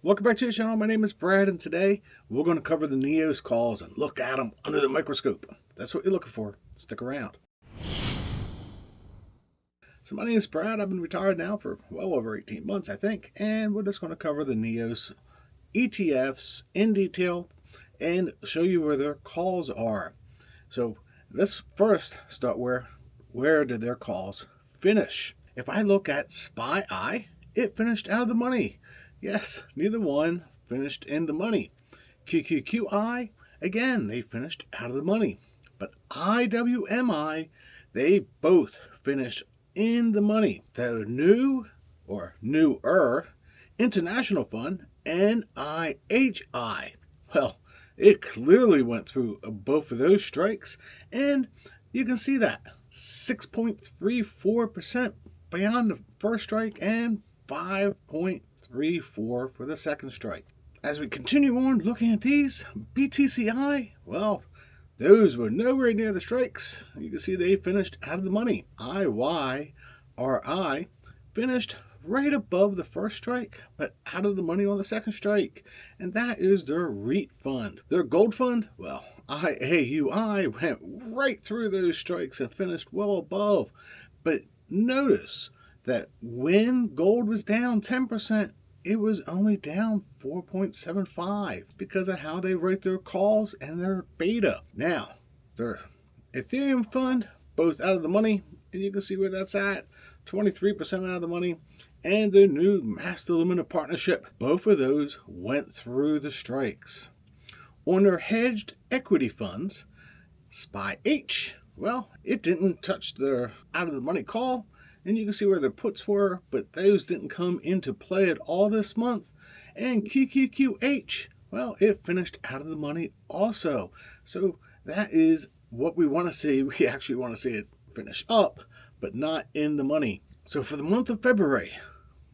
Welcome back to the channel. My name is Brad, and today we're going to cover the NEOS calls and look at them under the microscope. That's what you're looking for. Stick around. So my name is Brad. I've been retired now for well over 18 months, I think, and we're just going to cover the NEOS ETFs in detail and show you where their calls are. So let's first start where did their calls finish? If I look at SPYI, it finished out of the money. Yes, neither one finished in the money. QQQI, again, they finished out of the money. But IWMI, they both finished in the money. The new or newer international fund, NEHI, well, it clearly went through both of those strikes, and you can see that 6.34% beyond the first strike and 5.34 for the second strike. As we continue on looking at these, BTCI, well, those were nowhere near the strikes. You can see they finished out of the money. IYRI finished right above the first strike, but out of the money on the second strike. And that is their REIT fund. Their gold fund, well, IAUI went right through those strikes and finished well above. But notice that when gold was down 10%, it was only down 4.75 because of how they write their calls and their beta. Now, their Ethereum fund, both out of the money, and you can see where that's at, 23% out of the money, and their new Master Limited Partnership, both of those went through the strikes. On their hedged equity funds, SPYH, well, it didn't touch their out of the money call, and you can see where their puts were, but those didn't come into play at all this month. And QQQH, well, it finished out of the money also. So that is what we want to see. We actually want to see it finish up, but not in the money. So for the month of February,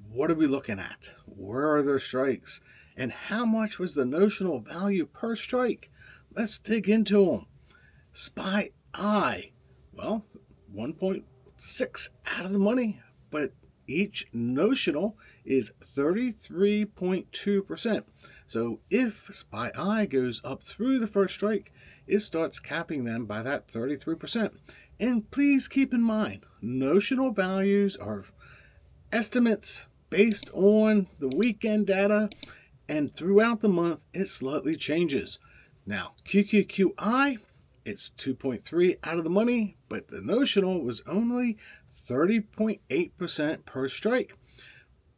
what are we looking at? Where are their strikes? And how much was the notional value per strike? Let's dig into them. SPYI, well, 1.6 out of the money, but each notional is 33.2%. So if SPYI goes up through the first strike, it starts capping them by that 33%. And please keep in mind, notional values are estimates based on the weekend data, and throughout the month it slightly changes. Now, QQQI, it's 2.3 out of the money, but the notional was only 30.8% per strike.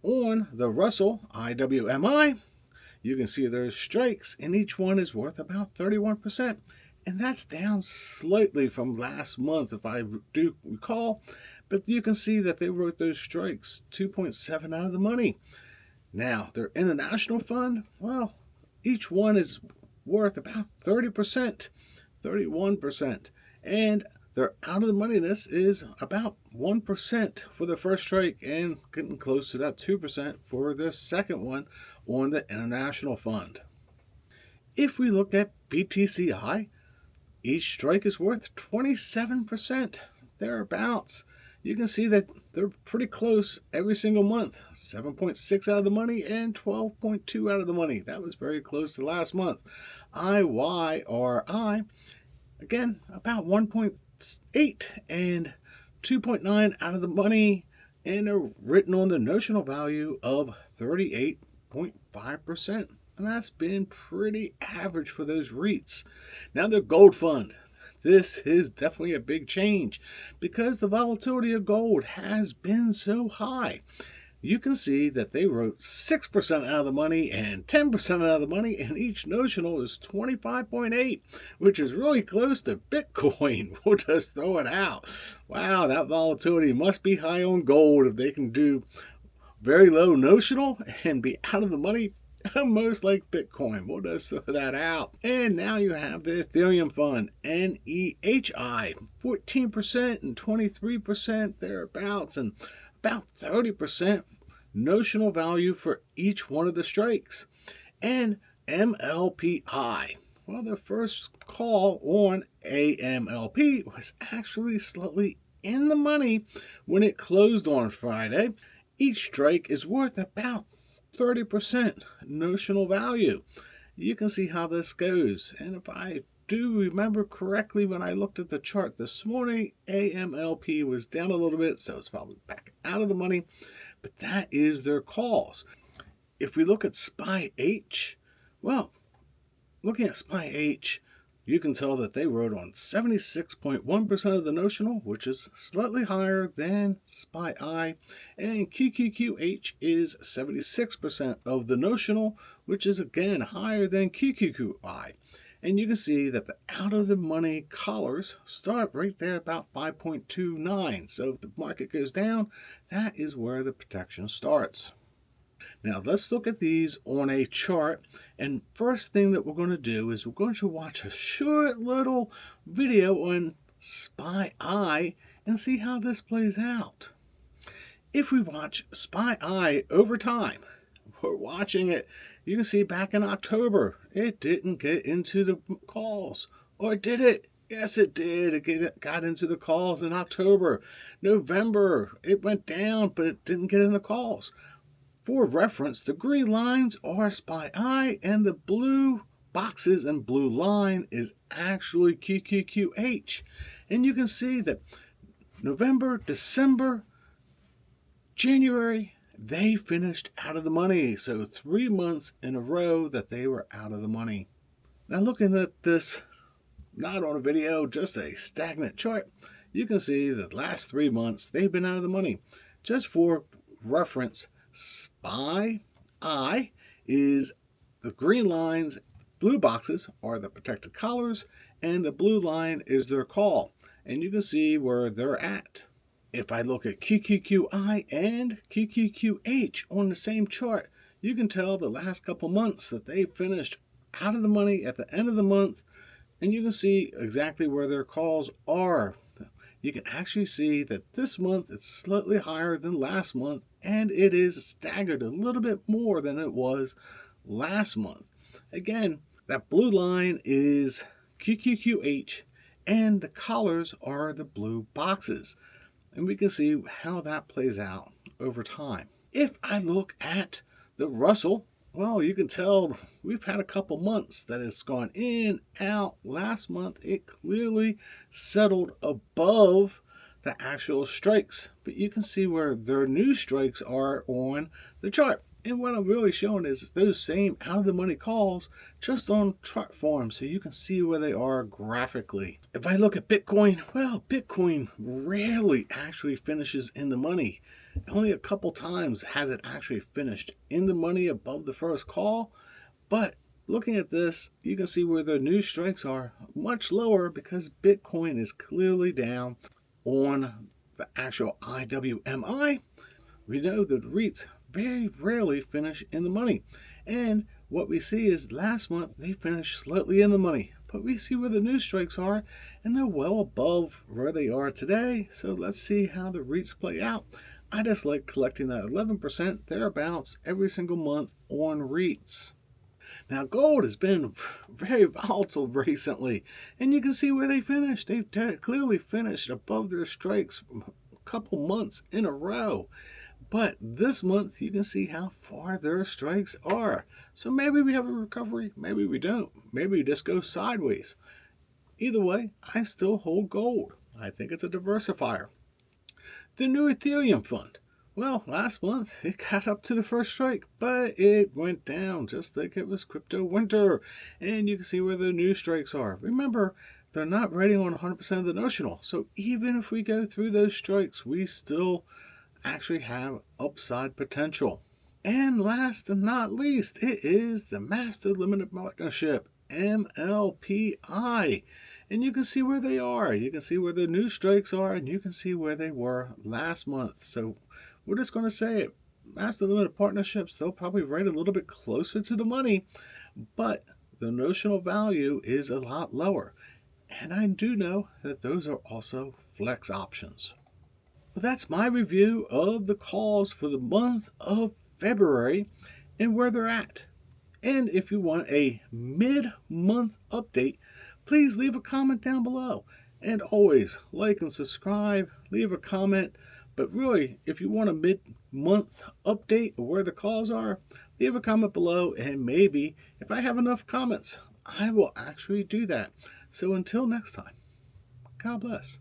On the Russell IWMI, you can see there's strikes, and each one is worth about 31%. And that's down slightly from last month, if I do recall. But you can see that they wrote those strikes 2.7 out of the money. Now, their international fund, well, each one is worth about 30%. 31%, and their out of the moneyness is about 1% for the first strike and getting close to that 2% for the second one on the international fund. If we look at BTCI, each strike is worth 27%, thereabouts. You can see that they're pretty close every single month. 7.6 out of the money and 12.2 out of the money. That was very close to last month. IYRI, again, about 1.8 and 2.9 out of the money, and they're written on the notional value of 38.5%. And that's been pretty average for those REITs. Now, the gold fund. This is definitely a big change because the volatility of gold has been so high. You can see that they wrote 6% out of the money and 10% out of the money, and each notional is 25.8, which is really close to Bitcoin. We'll just throw it out. Wow, that volatility must be high on gold if they can do very low notional and be out of the money, almost like Bitcoin. We'll just throw that out. And now you have the Ethereum fund, NEHI, 14% and 23% thereabouts, and about 30% notional value for each one of the strikes. And MLPI, well, the first call on AMLP was actually slightly in the money when it closed on Friday. Each strike is worth about 30% notional value. You can see how this goes. And if I do remember correctly, when I looked at the chart this morning, MLPI was down a little bit, so it's probably back out of the money. But that is their calls. If we look at SPYH, well, looking at SPYH, you can tell that they wrote on 76.1% of the notional, which is slightly higher than SPYI, and QQQH is 76% of the notional, which is again higher than QQQI. And you can see that the out-of-the-money collars start right there about 5.29. So if the market goes down, that is where the protection starts. Now let's look at these on a chart, and first thing that we're going to do is we're going to watch a short little video on SPYI and see how this plays out. If we watch SPYI over time, we're watching it, you can see back in October, it didn't get into the calls. Or did it? Yes, it did. It got into the calls in October. November, it went down, but it didn't get in the calls. For reference, the green lines are SPYI, and the blue boxes and blue line is actually QQQH. And you can see that November, December, January, they finished out of the money. So 3 months in a row that they were out of the money. Now looking at this, not on a video, just a stagnant chart, you can see that last 3 months they've been out of the money. Just for reference, SPYI is the green lines, blue boxes are the protected collars, and the blue line is their call. And you can see where they're at. If I look at QQQI and QQQH on the same chart, you can tell the last couple months that they finished out of the money at the end of the month, and you can see exactly where their calls are. You can actually see that this month it's slightly higher than last month, and it is staggered a little bit more than it was last month. Again, that blue line is QQQH, and the collars are the blue boxes. And we can see how that plays out over time. If I look at the Russell, well, you can tell we've had a couple months that it's gone in, out. Last month, it clearly settled above the actual strikes. But you can see where their new strikes are on the chart. And what I'm really showing is those same out-of-the-money calls just on chart form, so you can see where they are graphically. If I look at Bitcoin, well, Bitcoin rarely actually finishes in the money. Only a couple times has it actually finished in the money above the first call. But looking at this, you can see where the new strikes are much lower because Bitcoin is clearly down on the actual IWMI. We know that REITs very rarely finish in the money. And what we see is last month they finished slightly in the money. But we see where the new strikes are, and they're well above where they are today. So let's see how the REITs play out. I just like collecting that 11% thereabouts every single month on REITs. Now, gold has been very volatile recently, and you can see where they finished. They've clearly finished above their strikes a couple months in a row. But this month, you can see how far their strikes are. So maybe we have a recovery, maybe we don't. Maybe we just go sideways. Either way, I still hold gold. I think it's a diversifier. The new Ethereum fund. Well, last month, it got up to the first strike, but it went down just like it was crypto winter. And you can see where the new strikes are. Remember, they're not rating on 100% of the notional. So even if we go through those strikes, we still actually have upside potential. And last and not least, it is the Master Limited Partnership, MLPI. And you can see where they are. You can see where the new strikes are, and you can see where they were last month. So we're just going to say it. Master Limited Partnerships, they'll probably rate a little bit closer to the money, but the notional value is a lot lower. And I do know that those are also flex options. Well, that's my review of the calls for the month of February and where they're at. And if you want a mid-month update, please leave a comment down below. And always like and subscribe, leave a comment, But really, if you want a mid-month update of where the calls are, leave a comment below, and maybe if I have enough comments, I will actually do that. So until next time, God bless.